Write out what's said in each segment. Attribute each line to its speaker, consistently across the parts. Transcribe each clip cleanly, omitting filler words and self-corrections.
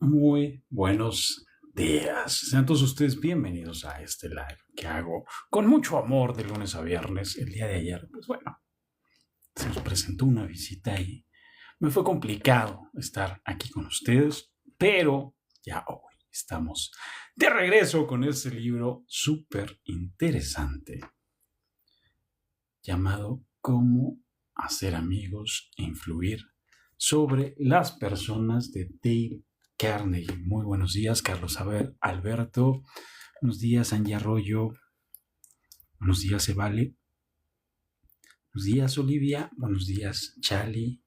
Speaker 1: Muy buenos días. Sean todos ustedes bienvenidos a este live que hago con mucho amor de lunes a viernes. El día de ayer, pues bueno, se nos presentó una visita y me fue complicado estar aquí con ustedes, pero ya hoy estamos de regreso con este libro súper interesante llamado Cómo hacer amigos e influir sobre las personas de Dale Carnegie. Muy buenos días, Carlos Alberto. Buenos días, Angie Arroyo. Buenos días, Evale. Buenos días, Olivia. Buenos días, Chali.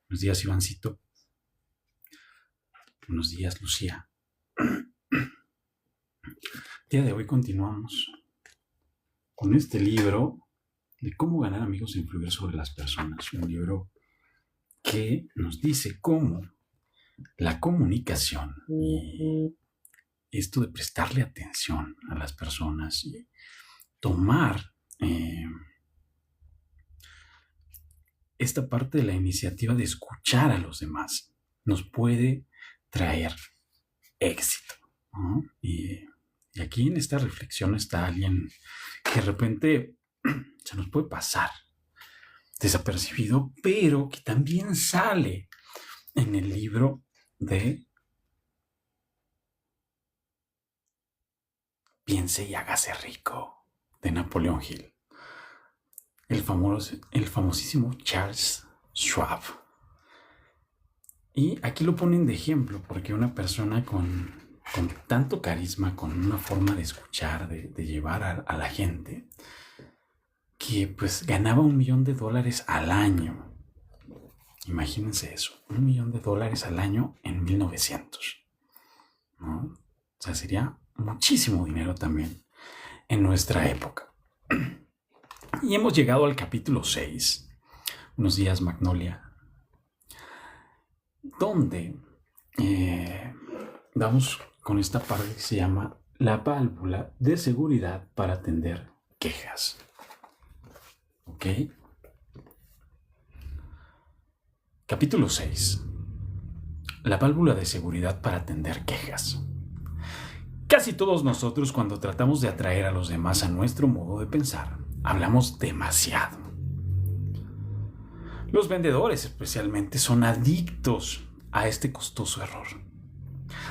Speaker 1: Buenos días, Ivancito. Buenos días, Lucía. El día de hoy continuamos con este libro de cómo ganar amigos e influir sobre las personas. Un libro que nos dice cómo la comunicación y esto de prestarle atención a las personas y tomar esta parte de la iniciativa de escuchar a los demás nos puede traer éxito, ¿no? Y aquí en esta reflexión está alguien que de repente se nos puede pasar desapercibido, pero que también sale en el libro de Piense y hágase rico de Napoleón Hill, el famosísimo Charles Schwab. Y aquí lo ponen de ejemplo porque una persona con tanto carisma, con una forma de escuchar, de llevar a la gente, que pues ganaba $1 millón al año. Imagínense eso, $1 millón al año en 1900, ¿no? O sea, sería muchísimo dinero también en nuestra época. Y hemos llegado al capítulo 6. Buenos días, Magnolia. Donde vamos con esta parte que se llama la válvula de seguridad para atender quejas. ¿Ok? Capítulo 6. La válvula de seguridad para atender quejas. Casi todos nosotros, cuando tratamos de atraer a los demás a nuestro modo de pensar, hablamos demasiado. Los vendedores especialmente son adictos a este costoso error.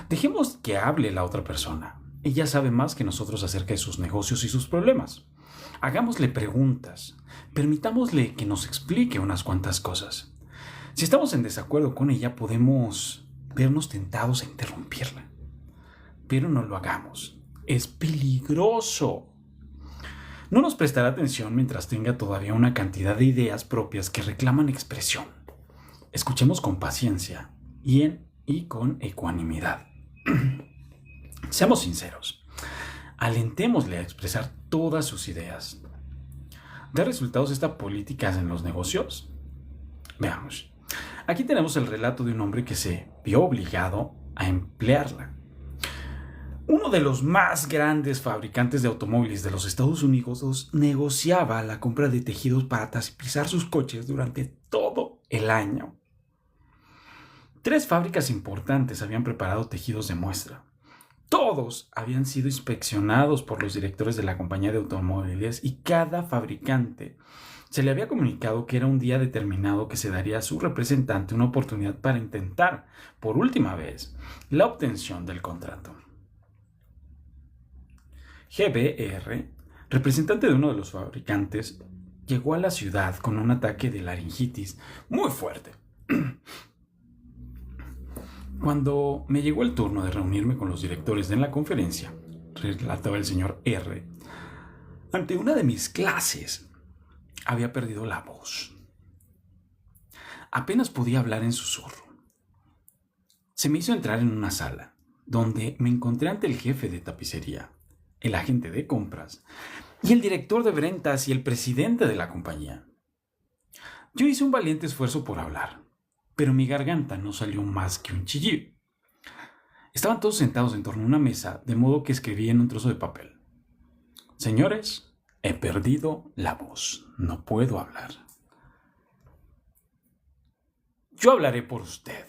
Speaker 1: Dejemos que hable la otra persona. Ella sabe más que nosotros acerca de sus negocios y sus problemas. Hagámosle preguntas. Permitámosle que nos explique unas cuantas cosas. Si estamos en desacuerdo con ella, podemos vernos tentados a interrumpirla. Pero no lo hagamos. Es peligroso. No nos prestará atención mientras tenga todavía una cantidad de ideas propias que reclaman expresión. Escuchemos con paciencia y con ecuanimidad. Seamos sinceros. Alentémosle a expresar todas sus ideas. ¿Da resultados esta política en los negocios? Veamos. Aquí tenemos el relato de un hombre que se vio obligado a emplearla. Uno de los más grandes fabricantes de automóviles de los Estados Unidos negociaba la compra de tejidos para tapizar sus coches durante todo el año. 3 fábricas importantes habían preparado tejidos de muestra. Todos habían sido inspeccionados por los directores de la compañía de automóviles y cada fabricante se le había comunicado que era un día determinado que se daría a su representante una oportunidad para intentar, por última vez, la obtención del contrato. GBR, representante de uno de los fabricantes, llegó a la ciudad con un ataque de laringitis muy fuerte. Cuando me llegó el turno de reunirme con los directores de la conferencia, relataba el señor R, ante una de mis clases había perdido la voz. Apenas podía hablar en susurro. Se me hizo entrar en una sala, donde me encontré ante el jefe de tapicería, el agente de compras y el director de ventas y el presidente de la compañía. Yo hice un valiente esfuerzo por hablar, pero mi garganta no salió más que un chillido. Estaban todos sentados en torno a una mesa, de modo que escribí en un trozo de papel: Señores, he perdido la voz, no puedo hablar. Yo hablaré por usted,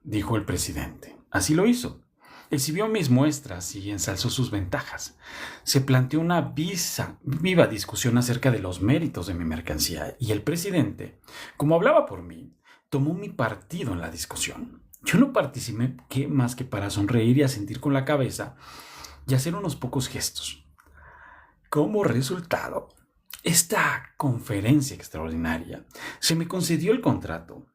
Speaker 1: dijo el presidente. Así lo hizo. Exhibió mis muestras y ensalzó sus ventajas. Se planteó una viva discusión acerca de los méritos de mi mercancía y el presidente, como hablaba por mí, tomó mi partido en la discusión. Yo no participé más que para sonreír y asentir con la cabeza y hacer unos pocos gestos. Como resultado, esta conferencia extraordinaria se me concedió el contrato,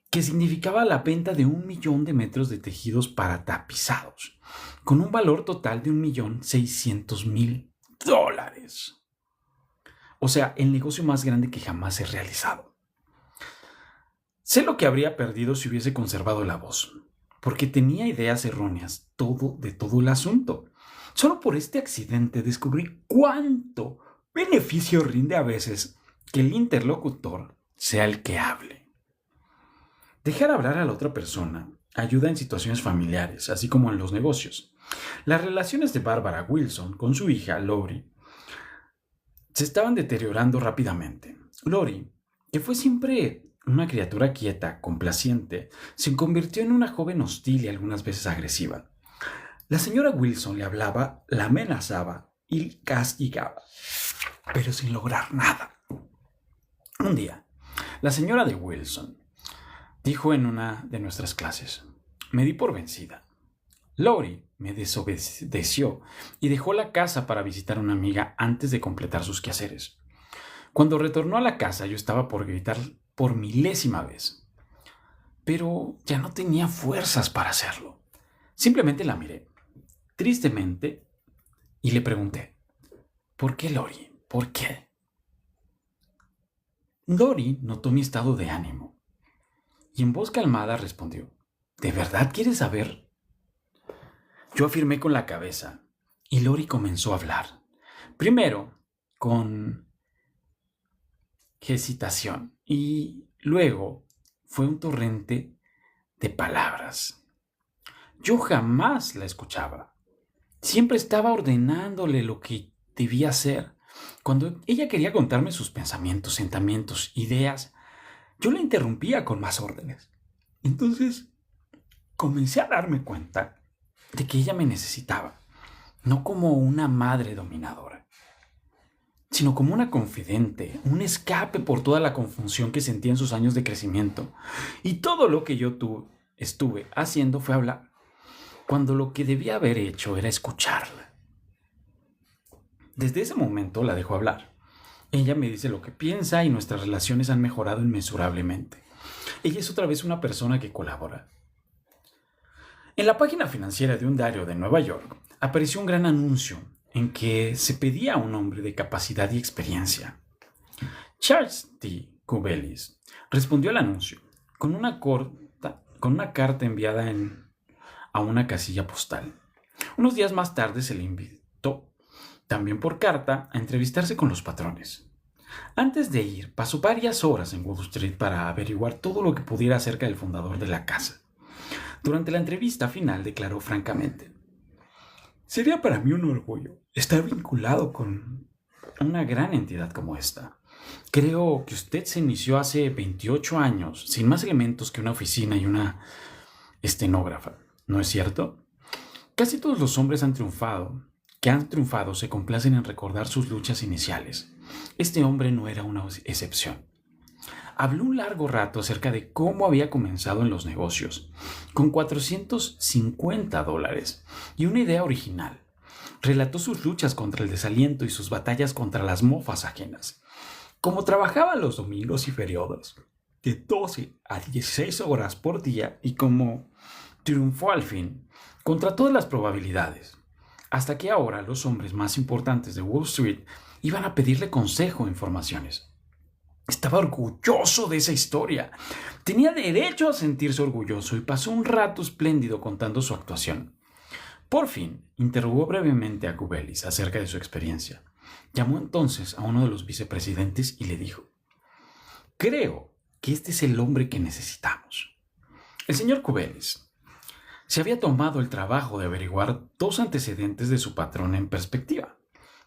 Speaker 1: que significaba la venta de 1.000.000 de metros de tejidos para tapizados, con un valor total de $1.600.000. O sea, el negocio más grande que jamás he realizado. Sé lo que habría perdido si hubiese conservado la voz, porque tenía ideas erróneas de todo el asunto. Solo por este accidente descubrí cuánto beneficio rinde a veces que el interlocutor sea el que hable. Dejar hablar a la otra persona ayuda en situaciones familiares, así como en los negocios. Las relaciones de Barbara Wilson con su hija, Lori, se estaban deteriorando rápidamente. Lori, que fue siempre una criatura quieta, complaciente, se convirtió en una joven hostil y algunas veces agresiva. La señora Wilson le hablaba, la amenazaba y castigaba, pero sin lograr nada. Un día, la señora de Wilson dijo en una de nuestras clases: me di por vencida. Lori me desobedeció y dejó la casa para visitar a una amiga antes de completar sus quehaceres. Cuando retornó a la casa, yo estaba por gritar por 1000ª vez, pero ya no tenía fuerzas para hacerlo. Simplemente la miré, tristemente, y le pregunté: ¿por qué, Lori? ¿Por qué? Lori notó mi estado de ánimo y en voz calmada respondió: ¿de verdad quieres saber? Yo afirmé con la cabeza y Lori comenzó a hablar. Primero con hesitación y luego fue un torrente de palabras. Yo jamás la escuchaba. Siempre estaba ordenándole lo que debía hacer. Cuando ella quería contarme sus pensamientos, sentimientos, ideas, yo la interrumpía con más órdenes. Entonces comencé a darme cuenta de que ella me necesitaba, no como una madre dominadora, sino como una confidente, un escape por toda la confusión que sentía en sus años de crecimiento. Y todo lo que yo estuve haciendo fue hablar, cuando lo que debía haber hecho era escucharla. Desde ese momento la dejo hablar. Ella me dice lo que piensa y nuestras relaciones han mejorado inmensurablemente. Ella es otra vez una persona que colabora. En la página financiera de un diario de Nueva York apareció un gran anuncio en que se pedía a un hombre de capacidad y experiencia. Charles T. Kubelis respondió al anuncio con una carta enviada a una casilla postal. Unos días más tarde se le invitó, también por carta, a entrevistarse con los patrones. Antes de ir, pasó varias horas en Wall Street para averiguar todo lo que pudiera acerca del fundador de la casa. Durante la entrevista final declaró francamente: sería para mí un orgullo estar vinculado con una gran entidad como esta. Creo que usted se inició hace 28 años, sin más elementos que una oficina y una estenógrafa, ¿no es cierto? Casi todos los hombres que han triunfado se complacen en recordar sus luchas iniciales. Este hombre no era una excepción. Habló un largo rato acerca de cómo había comenzado en los negocios, con $450 y una idea original. Relató sus luchas contra el desaliento y sus batallas contra las mofas ajenas. Cómo trabajaba los domingos y feriados, de 12 a 16 horas por día, y cómo triunfó al fin, contra todas las probabilidades, hasta que ahora los hombres más importantes de Wall Street iban a pedirle consejo e informaciones. Estaba orgulloso de esa historia. Tenía derecho a sentirse orgulloso y pasó un rato espléndido contando su actuación. Por fin, interrogó brevemente a Kubelis acerca de su experiencia. Llamó entonces a uno de los vicepresidentes y le dijo: creo que este es el hombre que necesitamos. El señor Kubelis se había tomado el trabajo de averiguar 2 antecedentes de su patrón en perspectiva.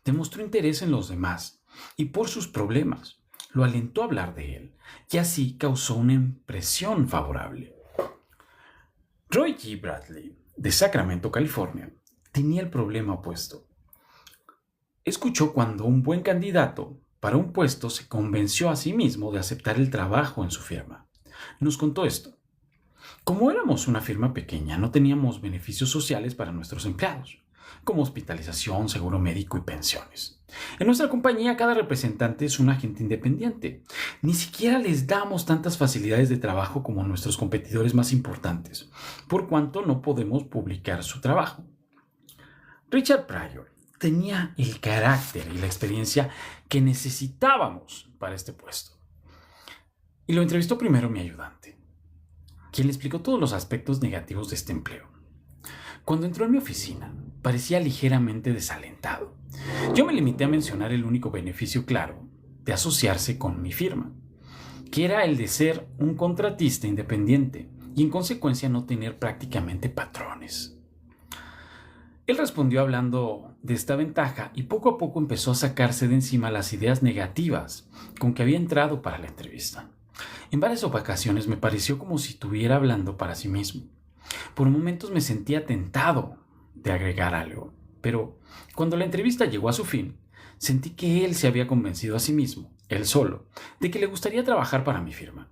Speaker 1: Demostró interés en los demás y por sus problemas. Lo alentó a hablar de él y así causó una impresión favorable. Troy G. Bradley, de Sacramento, California, tenía el problema opuesto. Escuchó cuando un buen candidato para un puesto se convenció a sí mismo de aceptar el trabajo en su firma. Nos contó esto. Como éramos una firma pequeña, no teníamos beneficios sociales para nuestros empleados, como hospitalización, seguro médico y pensiones. En nuestra compañía, cada representante es un agente independiente. Ni siquiera les damos tantas facilidades de trabajo como nuestros competidores más importantes, por cuanto no podemos publicar su trabajo. Richard Pryor tenía el carácter y la experiencia que necesitábamos para este puesto. Y lo entrevistó primero mi ayudante, quien le explicó todos los aspectos negativos de este empleo. Cuando entró en mi oficina, parecía ligeramente desalentado. Yo me limité a mencionar el único beneficio claro de asociarse con mi firma, que era el de ser un contratista independiente y en consecuencia no tener prácticamente patrones. Él respondió hablando de esta ventaja y poco a poco empezó a sacarse de encima las ideas negativas con que había entrado para la entrevista. En varias ocasiones me pareció como si estuviera hablando para sí mismo. Por momentos me sentía tentado de agregar algo, pero cuando la entrevista llegó a su fin, sentí que él se había convencido a sí mismo, él solo, de que le gustaría trabajar para mi firma.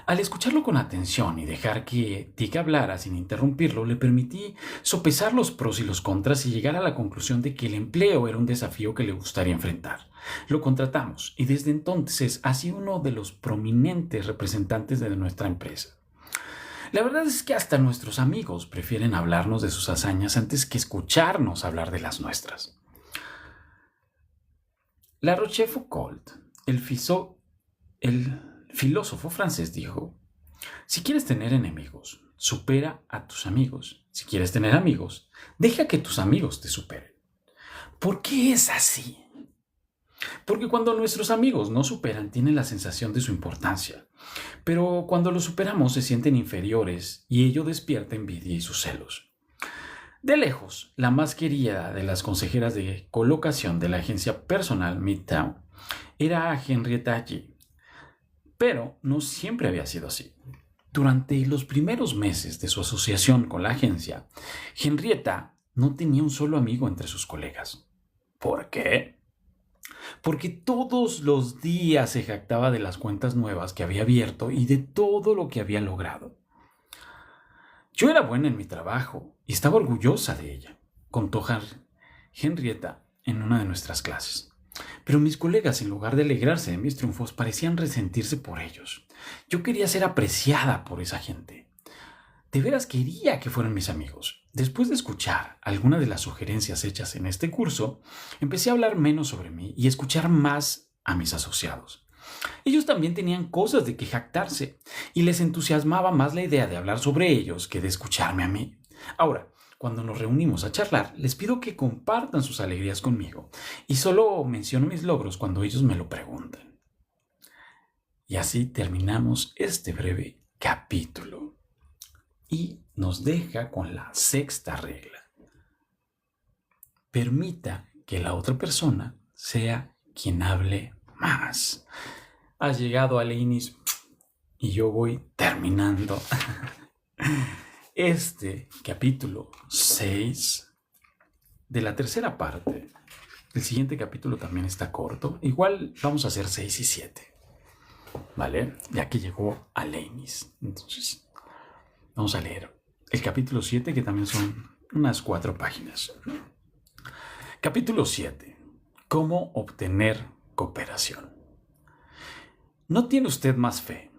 Speaker 1: Al escucharlo con atención y dejar que Dick hablara sin interrumpirlo, le permití sopesar los pros y los contras y llegar a la conclusión de que el empleo era un desafío que le gustaría enfrentar. Lo contratamos y desde entonces ha sido uno de los prominentes representantes de nuestra empresa. La verdad es que hasta nuestros amigos prefieren hablarnos de sus hazañas antes que escucharnos hablar de las nuestras. La Rochefoucauld, el filósofo francés, dijo: si quieres tener enemigos, supera a tus amigos. Si quieres tener amigos, deja que tus amigos te superen. ¿Por qué es así? Porque cuando nuestros amigos nos superan, tienen la sensación de su importancia. Pero cuando los superamos, se sienten inferiores y ello despierta envidia y sus celos. De lejos, la más querida de las consejeras de colocación de la agencia personal Midtown era Henrietta G. Pero no siempre había sido así. Durante los primeros meses de su asociación con la agencia, Henrietta no tenía un solo amigo entre sus colegas. ¿Por qué? Porque todos los días se jactaba de las cuentas nuevas que había abierto y de todo lo que había logrado. Yo era buena en mi trabajo y estaba orgullosa de ella, contó Henrietta en una de nuestras clases. Pero mis colegas, en lugar de alegrarse de mis triunfos, parecían resentirse por ellos. Yo quería ser apreciada por esa gente. De veras quería que fueran mis amigos. Después de escuchar algunas de las sugerencias hechas en este curso, empecé a hablar menos sobre mí y escuchar más a mis asociados. Ellos también tenían cosas de que jactarse y les entusiasmaba más la idea de hablar sobre ellos que de escucharme a mí. Ahora, cuando nos reunimos a charlar, les pido que compartan sus alegrías conmigo y solo menciono mis logros cuando ellos me lo preguntan. Y así terminamos este breve capítulo. Y nos deja con la sexta regla. Permita que la otra persona sea quien hable más. Has llegado a Lainey's y yo voy terminando este capítulo 6 de la tercera parte. El siguiente capítulo también está corto. Igual vamos a hacer 6 y 7. ¿Vale? Ya que llegó a Lainey's. Entonces, vamos a leer el capítulo 7, que también son unas 4 páginas. Capítulo 7. ¿Cómo obtener cooperación? ¿No tiene usted más fe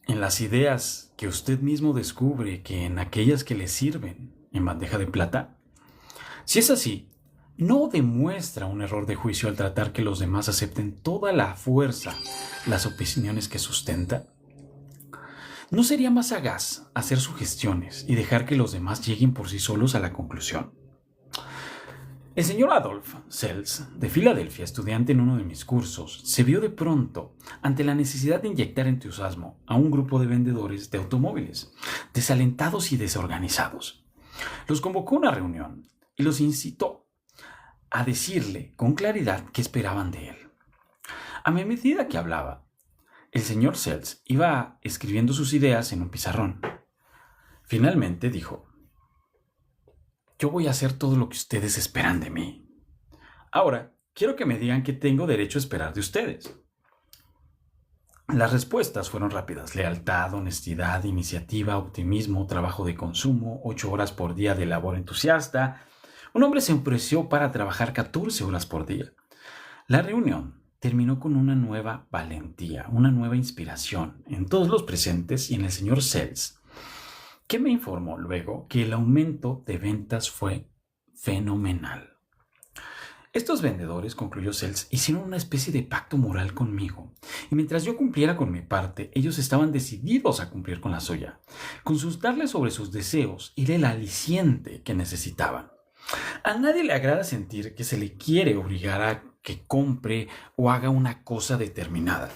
Speaker 1: en las ideas que usted mismo descubre que en aquellas que le sirven en bandeja de plata? Si es así, ¿no demuestra un error de juicio al tratar que los demás acepten toda la fuerza las opiniones que sustenta? ¿No sería más sagaz hacer sugestiones y dejar que los demás lleguen por sí solos a la conclusión? El señor Adolf Sells, de Filadelfia, estudiante en uno de mis cursos, se vio de pronto ante la necesidad de inyectar entusiasmo a un grupo de vendedores de automóviles, desalentados y desorganizados. Los convocó a una reunión y los incitó a decirle con claridad qué esperaban de él. A medida que hablaba, el señor Sells iba escribiendo sus ideas en un pizarrón. Finalmente dijo: yo voy a hacer todo lo que ustedes esperan de mí. Ahora, quiero que me digan qué tengo derecho a esperar de ustedes. Las respuestas fueron rápidas: lealtad, honestidad, iniciativa, optimismo, trabajo de consumo, 8 horas por día de labor entusiasta. Un hombre se ofreció para trabajar 14 horas por día. La reunión terminó con una nueva valentía, una nueva inspiración en todos los presentes y en el señor Sells, que me informó luego que el aumento de ventas fue fenomenal. Estos vendedores, concluyó Sells, hicieron una especie de pacto moral conmigo, y mientras yo cumpliera con mi parte, ellos estaban decididos a cumplir con la suya. Consultarles sobre sus deseos era el aliciente que necesitaban. A nadie le agrada sentir que se le quiere obligar a que compre o haga una cosa determinada.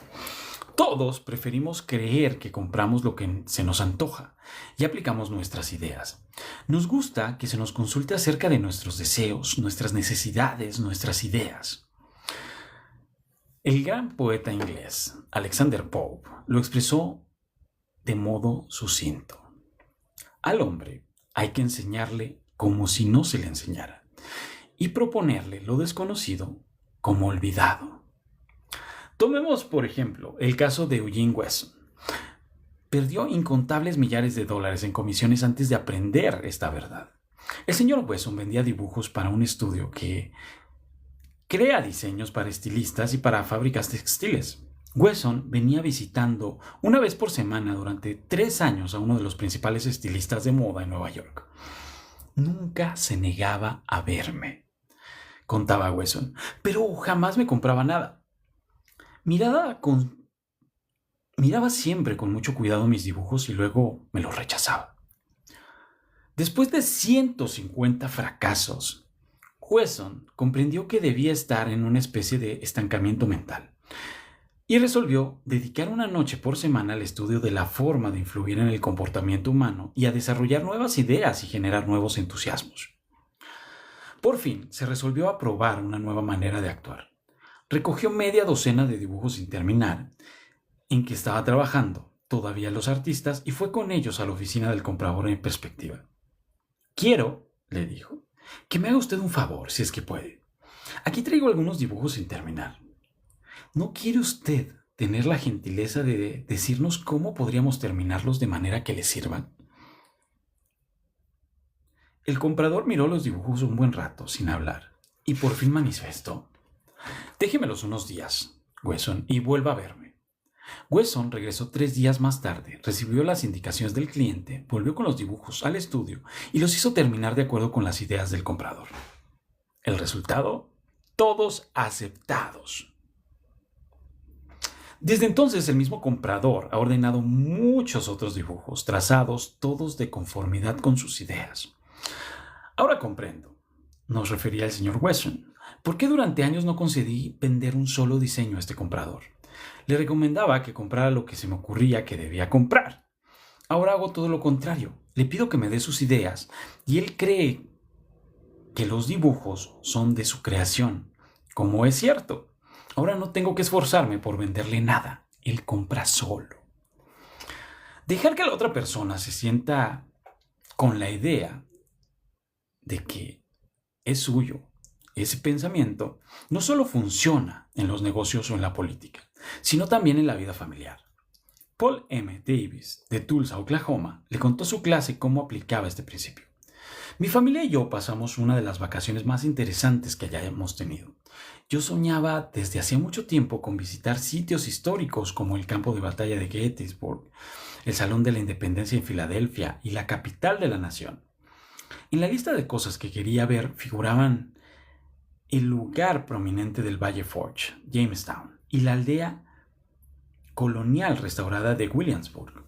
Speaker 1: Todos preferimos creer que compramos lo que se nos antoja y aplicamos nuestras ideas. Nos gusta que se nos consulte acerca de nuestros deseos, nuestras necesidades, nuestras ideas. El gran poeta inglés Alexander Pope lo expresó de modo sucinto: al hombre hay que enseñarle como si no se le enseñara, y proponerle lo desconocido como olvidado. Tomemos, por ejemplo, el caso de Eugene Wesson. Perdió incontables millares de dólares en comisiones antes de aprender esta verdad. El señor Wesson vendía dibujos para un estudio que crea diseños para estilistas y para fábricas textiles. Wesson venía visitando una vez por semana durante 3 años a uno de los principales estilistas de moda en Nueva York. Nunca se negaba a verme, contaba Wesson, pero jamás me compraba nada. Miraba siempre con mucho cuidado mis dibujos y luego me los rechazaba. Después de 150 fracasos, Wesson comprendió que debía estar en una especie de estancamiento mental y resolvió dedicar una noche por semana al estudio de la forma de influir en el comportamiento humano y a desarrollar nuevas ideas y generar nuevos entusiasmos. Por fin se resolvió a probar una nueva manera de actuar. Recogió media docena de dibujos sin terminar en que estaba trabajando todavía los artistas y fue con ellos a la oficina del comprador en perspectiva. Quiero, le dijo, que me haga usted un favor, si es que puede. Aquí traigo algunos dibujos sin terminar. ¿No quiere usted tener la gentileza de decirnos cómo podríamos terminarlos de manera que les sirvan? El comprador miró los dibujos un buen rato sin hablar y por fin manifestó: déjemelos unos días, Wesson, y vuelva a verme. Wesson regresó 3 días más tarde, recibió las indicaciones del cliente, volvió con los dibujos al estudio y los hizo terminar de acuerdo con las ideas del comprador. El resultado: todos aceptados. Desde entonces el mismo comprador ha ordenado muchos otros dibujos, trazados todos de conformidad con sus ideas. Ahora comprendo, nos refería el señor Wesson, por qué durante años no concedí vender un solo diseño a este comprador. Le recomendaba que comprara lo que se me ocurría que debía comprar. Ahora hago todo lo contrario. Le pido que me dé sus ideas y él cree que los dibujos son de su creación, como es cierto. Ahora no tengo que esforzarme por venderle nada. Él compra solo. Dejar que la otra persona se sienta con la idea de que es suyo ese pensamiento no solo funciona en los negocios o en la política, sino también en la vida familiar. Paul M. Davis, de Tulsa, Oklahoma, le contó a su clase cómo aplicaba este principio. Mi familia y yo pasamos una de las vacaciones más interesantes que hayamos tenido. Yo soñaba desde hacía mucho tiempo con visitar sitios históricos como el campo de batalla de Gettysburg, el Salón de la Independencia en Filadelfia y la capital de la nación. En la lista de cosas que quería ver figuraban el lugar prominente del Valle Forge, Jamestown, y la aldea colonial restaurada de Williamsburg.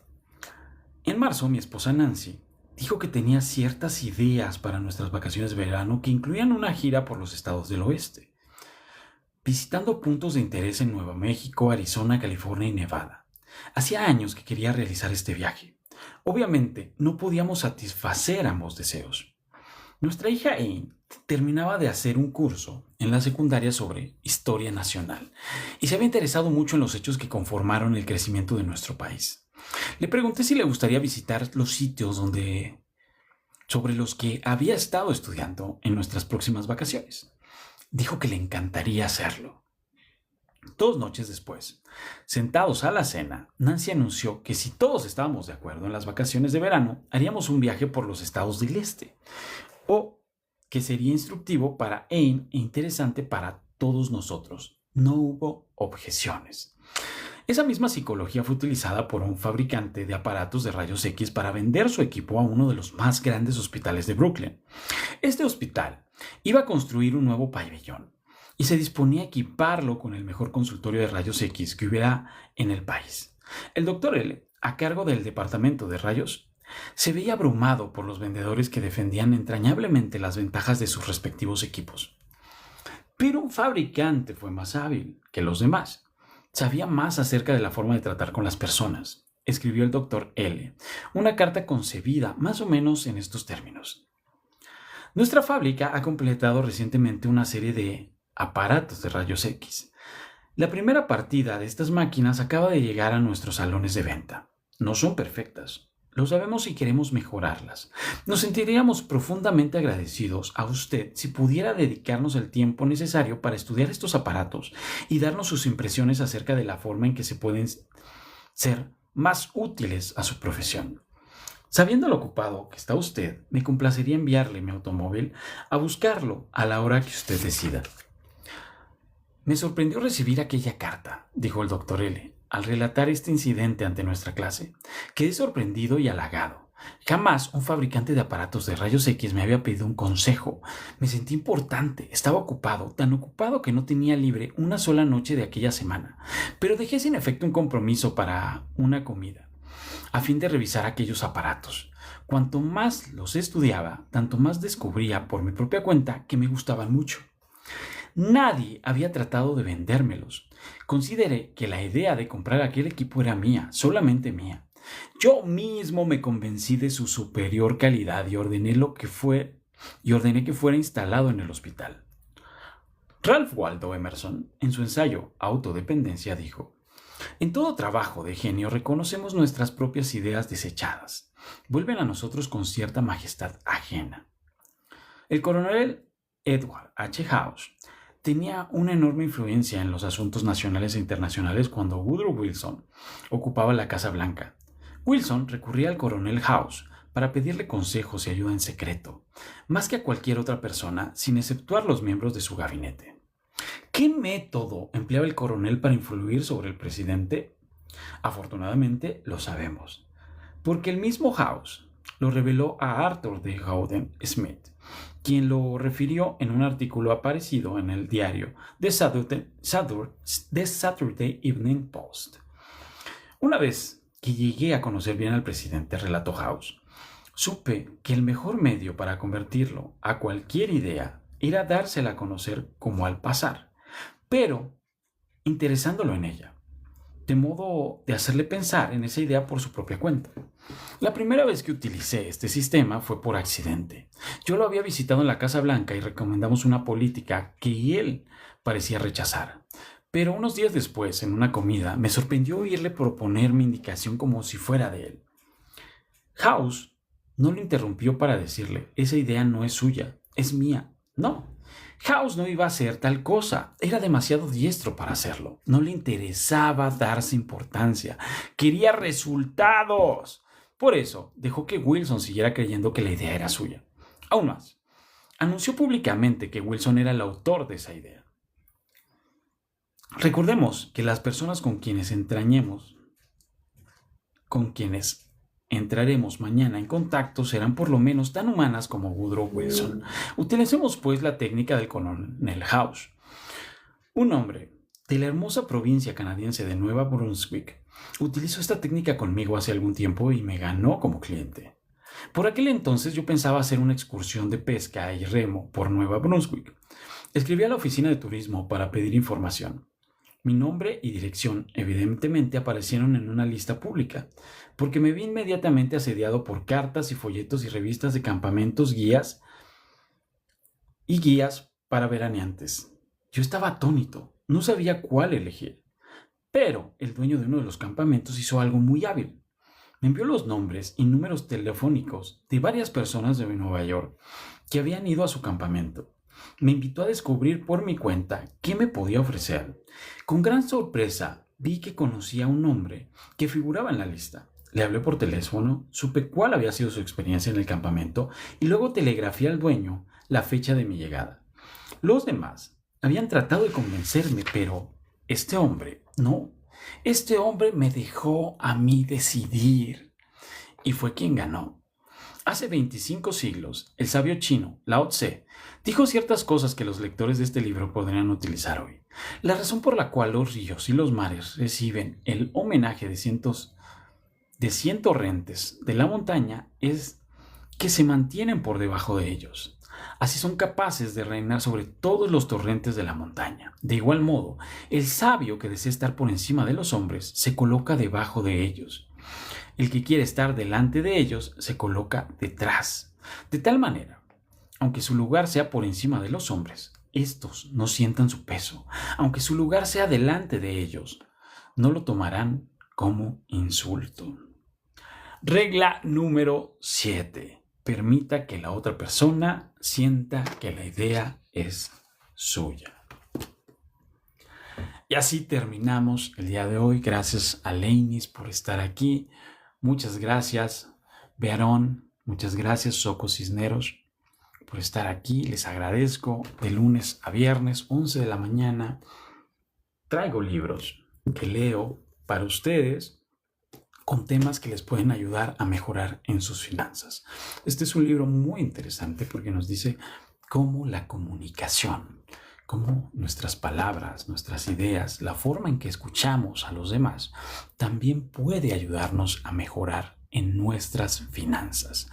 Speaker 1: En marzo, mi esposa Nancy dijo que tenía ciertas ideas para nuestras vacaciones de verano que incluían una gira por los estados del oeste, visitando puntos de interés en Nuevo México, Arizona, California y Nevada. Hacía años que quería realizar este viaje. Obviamente, no podíamos satisfacer ambos deseos. Nuestra hija Anne terminaba de hacer un curso en la secundaria sobre historia nacional y se había interesado mucho en los hechos que conformaron el crecimiento de nuestro país. Le pregunté si le gustaría visitar los sitios sobre los que había estado estudiando en nuestras próximas vacaciones. Dijo que le encantaría hacerlo. 2 noches después, sentados a la cena, Nancy anunció que si todos estábamos de acuerdo en las vacaciones de verano, haríamos un viaje por los estados del este, o que sería instructivo para Anne e interesante para todos nosotros. No hubo objeciones. Esa misma psicología fue utilizada por un fabricante de aparatos de rayos X para vender su equipo a uno de los más grandes hospitales de Brooklyn. Este hospital iba a construir un nuevo pabellón y se disponía a equiparlo con el mejor consultorio de rayos X que hubiera en el país. El doctor L, a cargo del departamento de rayos, se veía abrumado por los vendedores que defendían entrañablemente las ventajas de sus respectivos equipos. Pero un fabricante fue más hábil que los demás. Sabía más acerca de la forma de tratar con las personas. Escribió el doctor L. una carta concebida más o menos en estos términos. Nuestra fábrica ha completado recientemente una serie de aparatos de rayos X. La primera partida de estas máquinas acaba de llegar a nuestros salones de venta. No son perfectas. Lo sabemos y queremos mejorarlas. Nos sentiríamos profundamente agradecidos a usted si pudiera dedicarnos el tiempo necesario para estudiar estos aparatos y darnos sus impresiones acerca de la forma en que se pueden ser más útiles a su profesión. Sabiendo lo ocupado que está usted, me complacería enviarle mi automóvil a buscarlo a la hora que usted decida. Me sorprendió recibir aquella carta, dijo el doctor L. al relatar este incidente ante nuestra clase. Quedé sorprendido y halagado. Jamás un fabricante de aparatos de rayos X me había pedido un consejo. Me sentí importante. Estaba ocupado, tan ocupado que no tenía libre una sola noche de aquella semana. Pero dejé sin efecto un compromiso para una comida, a fin de revisar aquellos aparatos. Cuanto más los estudiaba, tanto más descubría por mi propia cuenta que me gustaban mucho. Nadie había tratado de vendérmelos. Consideré que la idea de comprar aquel equipo era mía, solamente mía. Yo mismo me convencí de su superior calidad y ordené que fuera instalado en el hospital. Ralph Waldo Emerson, en su ensayo Autodependencia, dijo: en todo trabajo de genio reconocemos nuestras propias ideas desechadas. Vuelven a nosotros con cierta majestad ajena. El coronel Edward H. House tenía una enorme influencia en los asuntos nacionales e internacionales cuando Woodrow Wilson ocupaba la Casa Blanca. Wilson recurría al coronel House para pedirle consejos y ayuda en secreto, más que a cualquier otra persona, sin exceptuar los miembros de su gabinete. ¿Qué método empleaba el coronel para influir sobre el presidente? Afortunadamente lo sabemos, porque el mismo House lo reveló a Arthur D. Howden Smith, quien lo refirió en un artículo aparecido en el diario The Saturday Evening Post. Una vez que llegué a conocer bien al presidente, relató House, supe que el mejor medio para convertirlo a cualquier idea era dársela a conocer como al pasar, pero interesándolo en ella, de modo de hacerle pensar en esa idea por su propia cuenta. La primera vez que utilicé este sistema fue por accidente. Yo lo había visitado en la Casa Blanca y recomendamos una política que él parecía rechazar. Pero unos días después, en una comida, me sorprendió oírle proponer mi indicación como si fuera de él. House no lo interrumpió para decirle: esa idea no es suya, es mía. No. House no iba a hacer tal cosa. Era demasiado diestro para hacerlo. No le interesaba darse importancia. Quería resultados. Por eso dejó que Wilson siguiera creyendo que la idea era suya. Aún más, anunció públicamente que Wilson era el autor de esa idea. Recordemos que las personas con quienes entraremos mañana en contacto serán por lo menos tan humanas como Woodrow Wilson. Utilicemos pues la técnica del coronel House. Un hombre de la hermosa provincia canadiense de Nueva Brunswick utilizó esta técnica conmigo hace algún tiempo y me ganó como cliente. Por aquel entonces yo pensaba hacer una excursión de pesca y remo por Nueva Brunswick. Escribí a la oficina de turismo para pedir información. Mi nombre y dirección evidentemente aparecieron en una lista pública, porque me vi inmediatamente asediado por cartas y folletos y revistas de campamentos, guías para veraneantes. Yo estaba atónito, no sabía cuál elegir. Pero el dueño de uno de los campamentos hizo algo muy hábil. Me envió los nombres y números telefónicos de varias personas de Nueva York que habían ido a su campamento. Me invitó a descubrir por mi cuenta qué me podía ofrecer. Con gran sorpresa vi que conocía a un hombre que figuraba en la lista. Le hablé por teléfono, supe cuál había sido su experiencia en el campamento y luego telegrafié al dueño la fecha de mi llegada. Los demás habían tratado de convencerme, pero este hombre, no. Este hombre me dejó a mí decidir y fue quien ganó. Hace 25 siglos, el sabio chino Lao Tse dijo ciertas cosas que los lectores de este libro podrían utilizar hoy. La razón por la cual los ríos y los mares reciben el homenaje de cientos torrentes de la montaña es que se mantienen por debajo de ellos. Así son capaces de reinar sobre todos los torrentes de la montaña. De igual modo, el sabio que desea estar por encima de los hombres se coloca debajo de ellos. El que quiere estar delante de ellos se coloca detrás. De tal manera, aunque su lugar sea por encima de los hombres, estos no sientan su peso. Aunque su lugar sea delante de ellos, no lo tomarán como insulto. Regla número 7. Permita que la otra persona sienta que la idea es suya. Y así terminamos el día de hoy. Gracias a Leinis por estar aquí. Muchas gracias, Bearón. Muchas gracias, Soco Cisneros, por estar aquí. Les agradezco. De lunes a viernes, 11 de la mañana, traigo libros que leo para ustedes con temas que les pueden ayudar a mejorar en sus finanzas. Este es un libro muy interesante porque nos dice cómo la comunicación, cómo nuestras palabras, nuestras ideas, la forma en que escuchamos a los demás, también puede ayudarnos a mejorar en nuestras finanzas.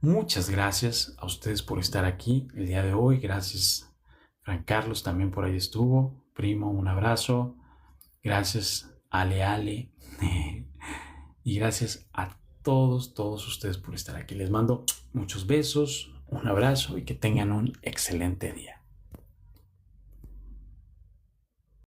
Speaker 1: Muchas gracias a ustedes por estar aquí el día de hoy. Gracias, Fran Carlos, también por ahí estuvo. Primo, un abrazo. Gracias, Ale. Y gracias a todos ustedes por estar aquí. Les mando muchos besos, un abrazo y que tengan un excelente día.